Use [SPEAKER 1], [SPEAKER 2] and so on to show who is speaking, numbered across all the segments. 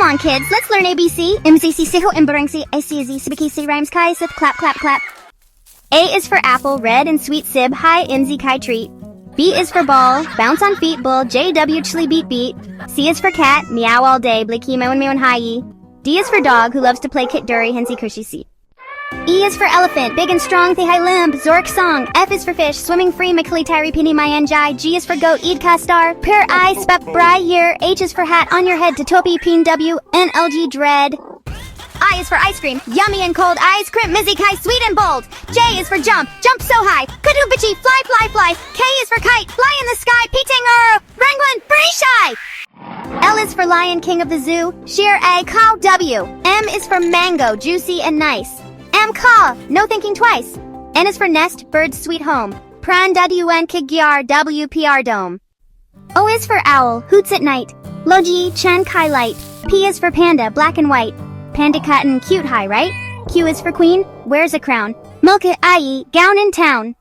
[SPEAKER 1] Come on, kids, let's learn ABC. MZC, Siho, Imbarangsi, ACZ, Sibikisi, Rhymes, Kai, Sith, Clap, Clap, Clap. A is for apple, red and sweet sib, hi, MZ, Kai, treat. B is for ball, bounce on feet, bull, JW, chili, beat, beat. C is for cat, meow all day, blikki, meow, meow, hi. D is for dog, who loves to play kit, dury, hensey, kushi, see. E is for elephant, big and strong, they high limb, Zork song. F is for fish, swimming free, Mikali Tyree Pini Mayanjai. G is for goat, Eid Kastar, Pir I, Spep Bry year. H is for hat, on your head, Totopi Peen W, NLG dread. I is for ice cream, yummy and cold, ice cream, Mizzy Kai, sweet and bold. J is for jump, jump so high, Kudu Bichi, fly, fly, fly. K is for kite, fly in the sky, Peting Rangwin, pretty shy. L is for lion, king of the zoo, Sheer A, cow W. M is for mango, juicy and nice. M call, no thinking twice. N is for nest, bird's sweet home, Pran WN Kigyar WPR dome. O is for owl, hoots at night, Loji Chan Kai light. P is for panda, black and white, Panda cotton, cute high, right? Q is for queen, wears a crown, Milka IE, gown in town.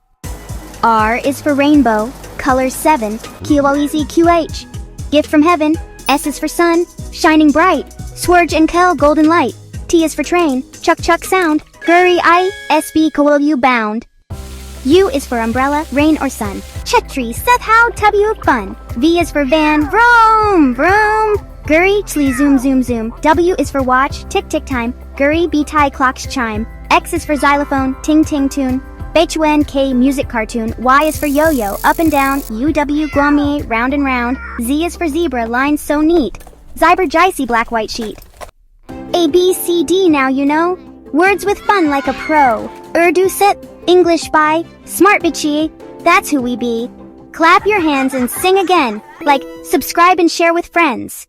[SPEAKER 1] R is for rainbow, colors 7, QLEZ QH. Gift from heaven, S is for sun, shining bright, Swerge and Kel, golden light. T is for train, chuck chuck sound, Guri I, SB Kowil bound. U is for umbrella, rain or sun, Chetri, Seth how W fun. V is for van, vroom, vroom, Guri, chli zoom zoom zoom. W is for watch, tick tick time, Guri be tie clocks chime. X is for xylophone, ting ting tune, Bechuen K music cartoon. Y is for yo-yo, up and down, UW Guamier, round and round. Z is for zebra, lines so neat, Zyber Jicey black white sheet. A, B, C, D now you know, words with fun like a pro. Urdu sit, English by, smart bitchy, that's who we be. Clap your hands and sing again, like, subscribe and share with friends.